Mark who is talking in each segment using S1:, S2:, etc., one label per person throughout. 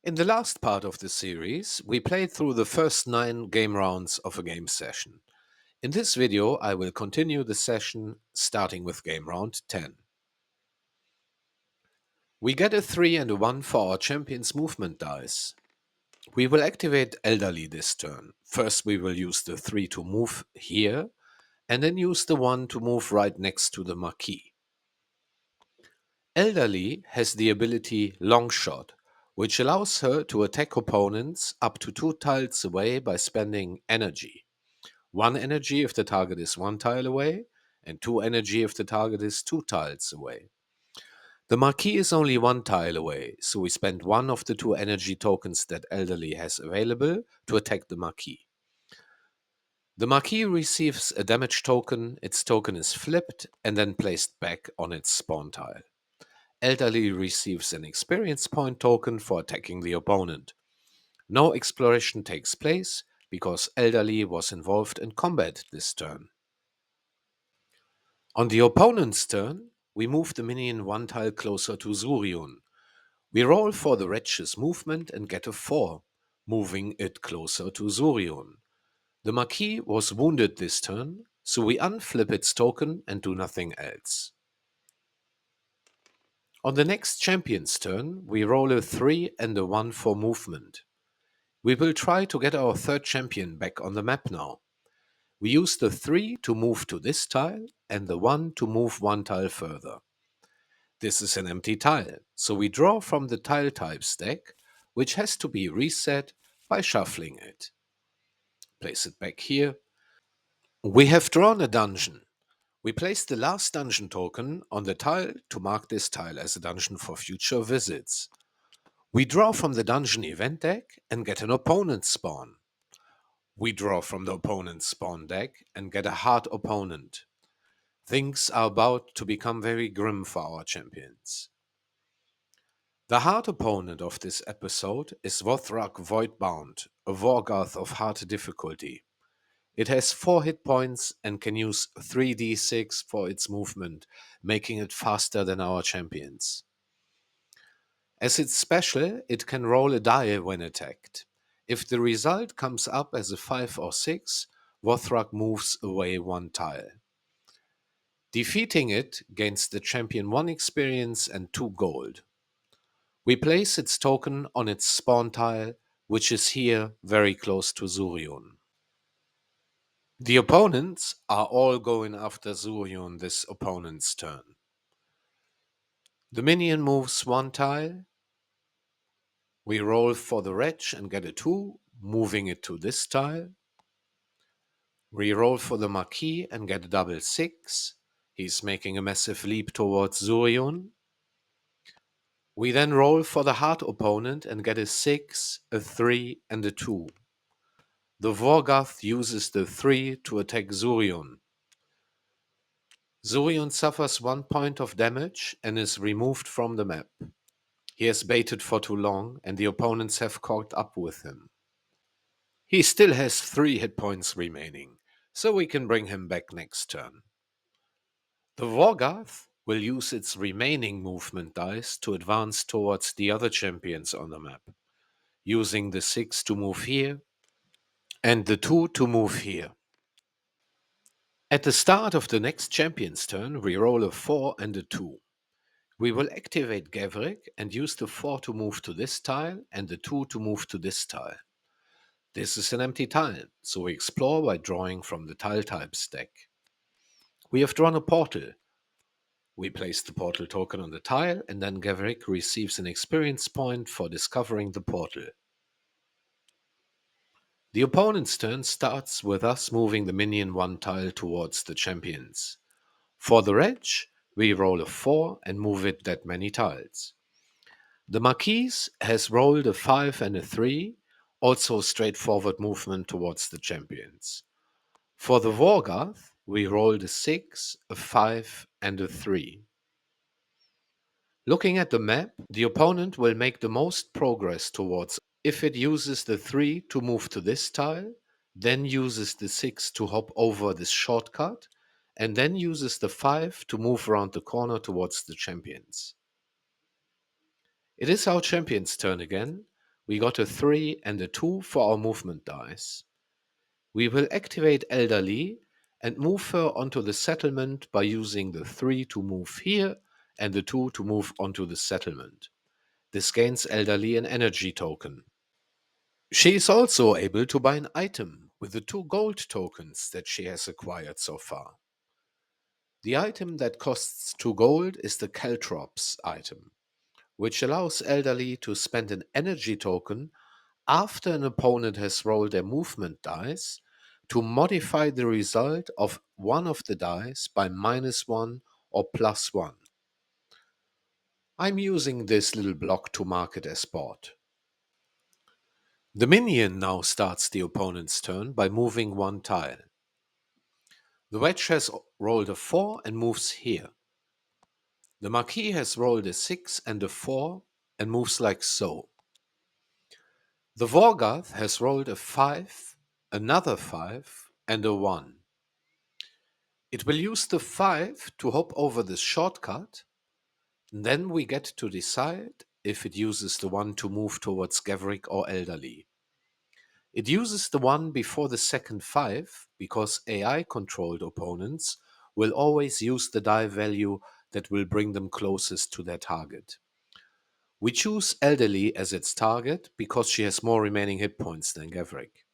S1: In the last part of the series, we played through the first 9 game rounds of a game session. In this video, I will continue the session starting with game round 10. We get a 3 and a 1 for our champion's movement dice. We will activate Elderly this turn. First we will use the 3 to move here, and then use the 1 to move right next to the marquee. Elderly has the ability Long Shot, which allows her to attack opponents up to 2 tiles away by spending energy. 1 energy if the target is 1 tile away, and 2 energy if the target is 2 tiles away. The marquee is only 1 tile away, so we spend 1 of the 2 energy tokens that Elderly has available to attack the marquee. The marquee receives a damage token, its token is flipped and then placed back on its spawn tile. Elderly receives an experience point token for attacking the opponent. No exploration takes place because Elderly was involved in combat this turn. On the opponent's turn, we move the minion 1 tile closer to Zurion. We roll for the wretch's movement and get a 4, moving it closer to Zurion. The marquee was wounded this turn, so we unflip its token and do nothing else. On the next champion's turn, we roll a 3 and a 1 for movement. We will try to get our third champion back on the map now. We use the 3 to move to this tile and the 1 to move 1 tile further. This is an empty tile, so we draw from the tile types deck, which has to be reset by shuffling it. Place it back here. We have drawn a dungeon. We place the last dungeon token on the tile to mark this tile as a dungeon for future visits. We draw from the dungeon event deck and get an opponent spawn. We draw from the opponent's spawn deck and get a hard opponent. Things are about to become very grim for our champions. The hard opponent of this episode is Vothrak Voidbound, a Vorgoth of hard difficulty. It has 4 hit points and can use 3d6 for its movement, making it faster than our champions. As its special, it can roll a die when attacked. If the result comes up as a 5 or 6, Vothrak moves away 1 tile. Defeating it gains the champion 1 experience and 2 gold. We place its token on its spawn tile, which is here very close to Zurion. The opponents are all going after Zurion this opponent's turn. The minion moves 1 tile. We roll for the wretch and get a 2, moving it to this tile. We roll for the marquis and get a double 6. He's making a massive leap towards Zurion. We then roll for the hard opponent and get a 6, a 3 and a 2. The Vorgoth uses the 3 to attack Zurion. Zurion suffers 1 point of damage and is removed from the map. He has baited for too long and the opponents have caught up with him. He still has 3 hit points remaining, so we can bring him back next turn. The Vorgoth will use its remaining movement dice to advance towards the other champions on the map, using the 6 to move here and the 2 to move here. At the start of the next champion's turn, we roll a 4 and a 2. We will activate Gavrik and use the 4 to move to this tile and the 2 to move to this tile. This is an empty tile, so we explore by drawing from the tile types deck. We have drawn a portal. We place the portal token on the tile and then Gavrik receives an experience point for discovering the portal. The opponent's turn starts with us moving the minion 1 tile towards the champions. For the wretch, we roll a 4 and move it that many tiles. The marquis has rolled a 5 and a 3, also straightforward movement towards the champions. For the Vorgoth, we rolled a 6, a 5 and a 3. Looking at the map, the opponent will make the most progress towards if it uses the 3 to move to this tile, then uses the 6 to hop over this shortcut, and then uses the 5 to move around the corner towards the champions. It is our champion's turn again. we got a 3 and a 2 for our movement dice. We will activate Elderly and move her onto the settlement by using the 3 to move here and the 2 to move onto the settlement. This gains Elderly an energy token. She is also able to buy an item with the 2 gold tokens that she has acquired so far. The item that costs 2 gold is the Caltrops item, which allows Elderly to spend an energy token after an opponent has rolled their movement dice to modify the result of one of the dice by -1 or +1. I'm using this little block to mark it as bought. The minion now starts the opponent's turn by moving one tile. The wedge has rolled a 4 and moves here. The marquis has rolled a 6 and a 4 and moves like so. The Vorgarth has rolled a 5, another 5, and a 1. It will use the 5 to hop over this shortcut, and then we get to decide if it uses the 1 to move towards Gavrik or Elderly. It uses the 1 before the second 5 because AI-controlled opponents will always use the die value that will bring them closest to their target. We choose Elderly as its target because she has more remaining hit points than Gavrik.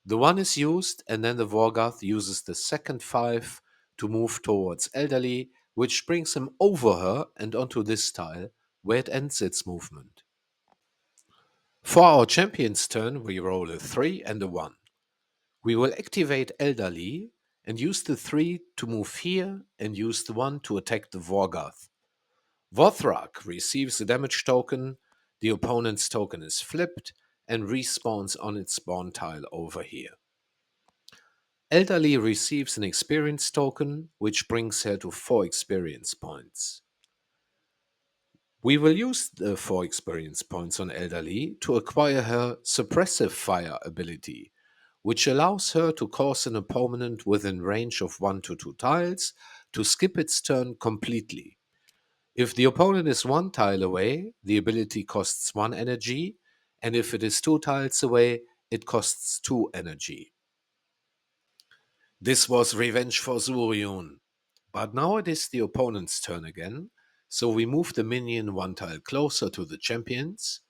S1: The 1 is used, and then the Vorgarth uses the second 5 to move towards Elderly, which brings him over her and onto this tile, where it ends its movement. For our champion's turn, we roll a 3 and a 1. We will activate Elderly and use the 3 to move here and use the 1 to attack the Vorgarth. Vothrak receives a damage token, the opponent's token is flipped, and respawns on its spawn tile over here. Elderly receives an experience token, which brings her to 4 experience points. We will use the 4 experience points on Elderly to acquire her Suppressive Fire ability, which allows her to cause an opponent within range of 1 to 2 tiles to skip its turn completely. If the opponent is 1 tile away, the ability costs 1 energy, and if it is 2 tiles away, it costs 2 energy. This was revenge for Zurion. But now it is the opponent's turn again, so we move the minion 1 tile closer to the champions.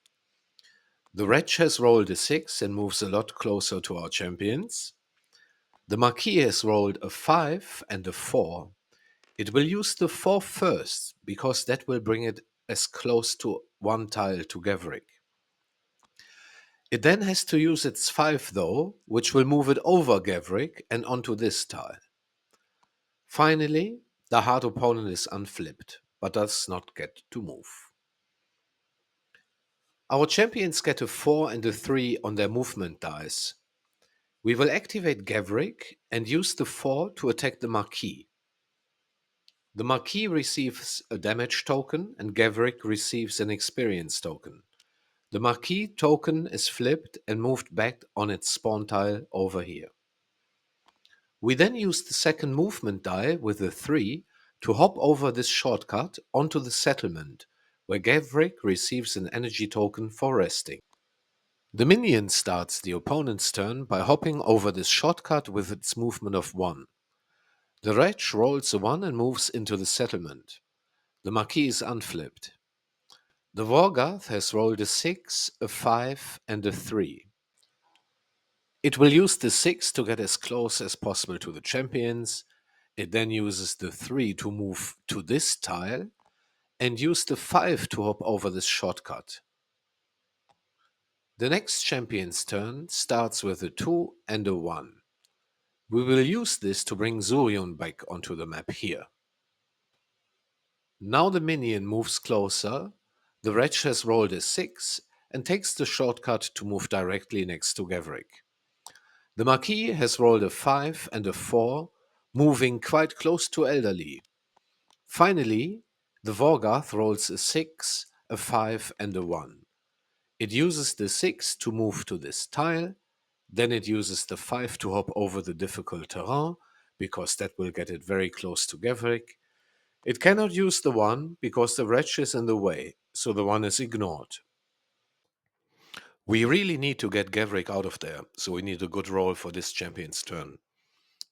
S1: The wretch has rolled a 6 and moves a lot closer to our champions. The marquis has rolled a 5 and a 4. It will use the 4 first, because that will bring it as close to 1 tile to Gavrik. It then has to use its 5 though, which will move it over Gavrik and onto this tile. Finally, the hard opponent is unflipped, but does not get to move. Our champions get a 4 and a 3 on their movement dice. We will activate Gavrik and use the 4 to attack the marquis. The marquis receives a damage token and Gavrik receives an experience token. The marquis token is flipped and moved back on its spawn tile over here. We then use the second movement die with the 3 to hop over this shortcut onto the settlement, where Gavrik receives an energy token for resting. The minion starts the opponent's turn by hopping over this shortcut with its movement of 1. The wretch rolls a 1 and moves into the settlement. The marquis is unflipped. The Vorgarth has rolled a 6, a 5, and a 3. It will use the 6 to get as close as possible to the champions. It then uses the 3 to move to this tile, and use the 5 to hop over this shortcut. The next champion's turn starts with a 2 and a 1. We will use this to bring Zurion back onto the map here. Now the minion moves closer. The wretch has rolled a 6 and takes the shortcut to move directly next to Gavrik. The marquis has rolled a 5 and a 4, moving quite close to Elderly. Finally, the Vorgarth rolls a 6, a 5, and a 1. It uses the 6 to move to this tile, then it uses the 5 to hop over the difficult terrain, because that will get it very close to Gavrik. It cannot use the 1 because the wretch is in the way, so the 1 is ignored. We really need to get Gavrik out of there, so we need a good roll for this champion's turn.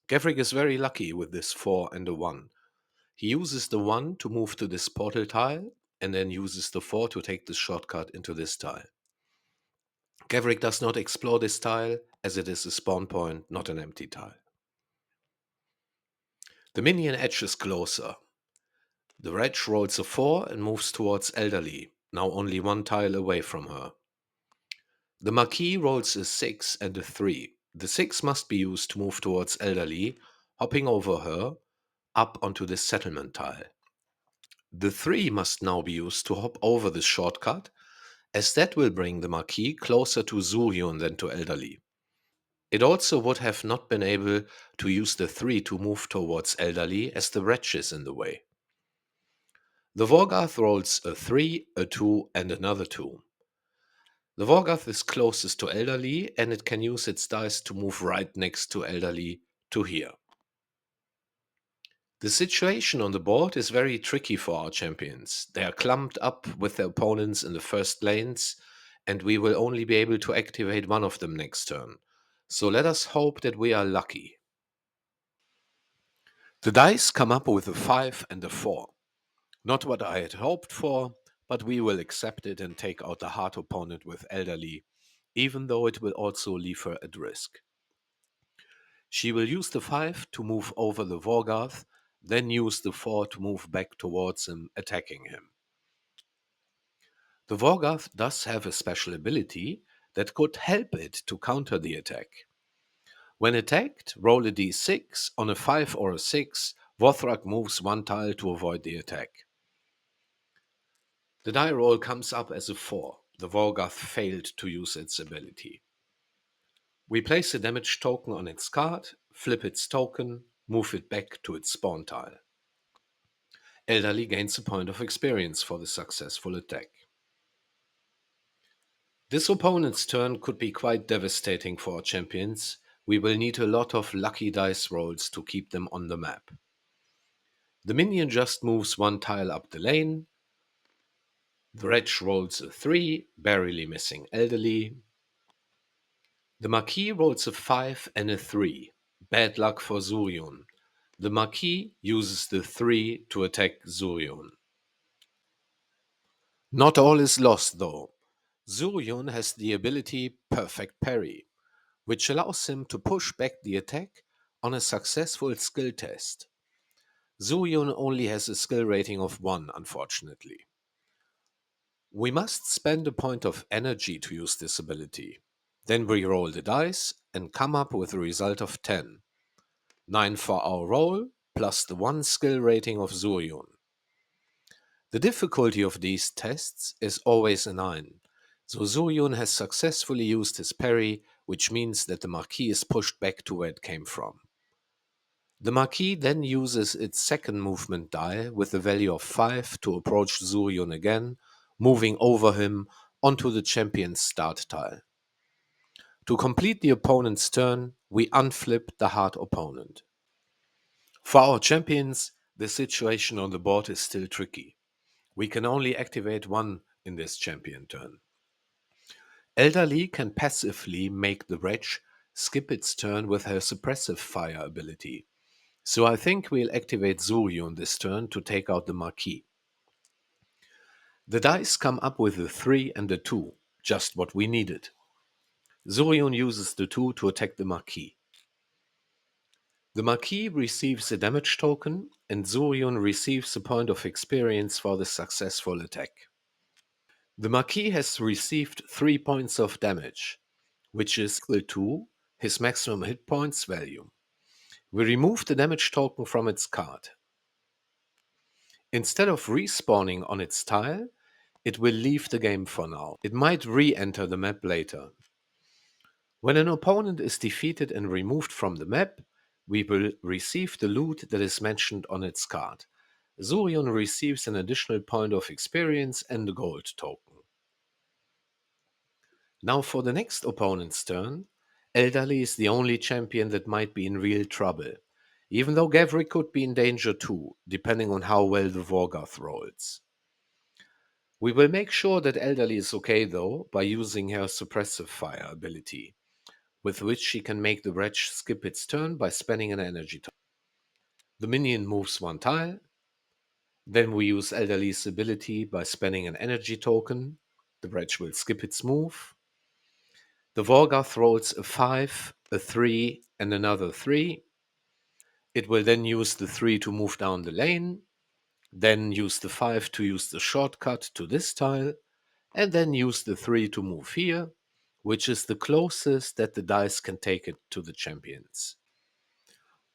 S1: Gavrik is very lucky with this 4 and a 1. He uses the 1 to move to this portal tile, and then uses the 4 to take the shortcut into this tile. Gavrik does not explore this tile, as it is a spawn point, not an empty tile. The minion edges closer. The wretch rolls a 4 and moves towards Elderly, now only 1 tile away from her. The Marquis rolls a 6 and a 3. The 6 must be used to move towards Elderly, hopping over her, up onto this settlement tile. The 3 must now be used to hop over this shortcut, as that will bring the Marquis closer to Zuryun than to Elderly. It also would have not been able to use the 3 to move towards Elderly, as the wretch is in the way. The Vorgarth rolls a 3, a 2, and another 2. The Vorgarth is closest to Elderly, and it can use its dice to move right next to Elderly to here. The situation on the board is very tricky for our champions. They are clumped up with their opponents in the first lanes, and we will only be able to activate one of them next turn. So let us hope that we are lucky. The dice come up with a 5 and a 4. Not what I had hoped for, but we will accept it and take out the hard opponent with Elderly, even though it will also leave her at risk. She will use the 5 to move over the Vorgarth, then use the 4 to move back towards him, attacking him. The Vorgarth does have a special ability that could help it to counter the attack. When attacked, roll a d6. On a 5 or a 6, Vorthrak moves 1 tile to avoid the attack. The die roll comes up as a 4. The Vorgarth failed to use its ability. We place a damage token on its card, flip its token, move it back to its spawn tile. Elderly gains a point of experience for the successful attack. This opponent's turn could be quite devastating for our champions. We will need a lot of lucky dice rolls to keep them on the map. The minion just moves 1 tile up the lane. The wretch rolls a 3, barely missing Elderly. The Marquis rolls a 5 and a 3. Bad luck for Zuryun. The Marquis uses the 3 to attack Zuryun. Not all is lost though. Zuryun has the ability Perfect Parry, which allows him to push back the attack on a successful skill test. Zuryun only has a skill rating of 1, unfortunately. We must spend a point of energy to use this ability. Then we roll the dice and come up with a result of 10. 9 for our roll, plus the 1 skill rating of Zuryun. The difficulty of these tests is always a 9, so Zuryun has successfully used his parry, which means that the Marquis is pushed back to where it came from. The Marquis then uses its second movement die with a value of 5 to approach Zuryun again, moving over him onto the champion's start tile. To complete the opponent's turn, we unflip the hard opponent. For our champions, the situation on the board is still tricky. We can only activate 1 in this champion turn. Elderly can passively make the wretch skip its turn with her suppressive fire ability, so I think we'll activate Zuryun this turn to take out the Marquis. The dice come up with a 3 and a 2, just what we needed. Zuryun uses the 2 to attack the Marquis. The Marquis receives a damage token, and Zuryun receives a point of experience for the successful attack. The Marquis has received 3 points of damage, which is equal to his maximum hit points value. We remove the damage token from its card. Instead of respawning on its tile, it will leave the game for now. It might re-enter the map later. When an opponent is defeated and removed from the map, we will receive the loot that is mentioned on its card. Zuryun receives an additional point of experience and a gold token. Now for the next opponent's turn, Elderly is the only champion that might be in real trouble, even though Gavrik could be in danger too, depending on how well the Vorgarth rolls. We will make sure that Elderly is okay though by using her suppressive fire ability, with which she can make the wretch skip its turn by spending an energy token. The minion moves one tile, then we use Elderly's ability by spending an energy token. The wretch will skip its move. The Vorgoth rolls a 5, a 3, and another 3. It will then use the 3 to move down the lane, then use the 5 to use the shortcut to this tile, and then use the 3 to move here, which is the closest that the dice can take it to the champions.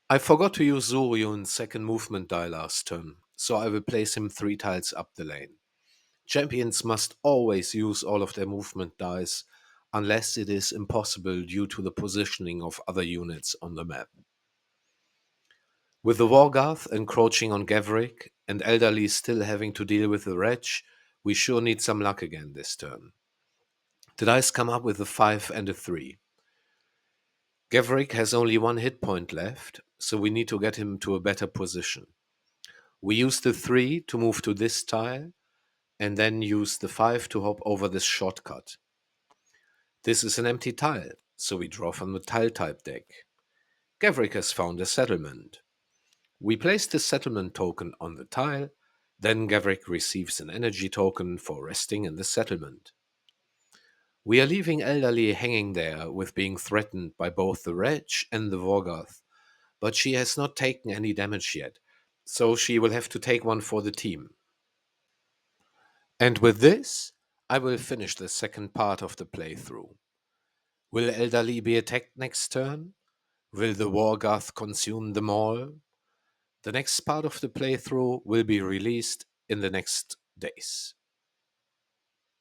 S1: I forgot to use Zoryun's second movement die last turn, so I will place him 3 tiles up the lane. Champions must always use all of their movement dice, unless it is impossible due to the positioning of other units on the map. With the Wargarth encroaching on Gavrik and Elderly still having to deal with the wretch, we sure need some luck again this turn. The dice come up with a 5 and a 3. Gavrik has only 1 hit point left, so we need to get him to a better position. We use the 3 to move to this tile, and then use the 5 to hop over this shortcut. This is an empty tile, so we draw from the tile type deck. Gavrik has found a settlement. We place the settlement token on the tile, then Gavrik receives an energy token for resting in the settlement. We are leaving Elderly hanging there with being threatened by both the wretch and the Vorgoth, but she has not taken any damage yet, so she will have to take one for the team. And with this, I will finish the second part of the playthrough. Will Elderly be attacked next turn? Will the Wargoth consume them all? The next part of the playthrough will be released in the next days.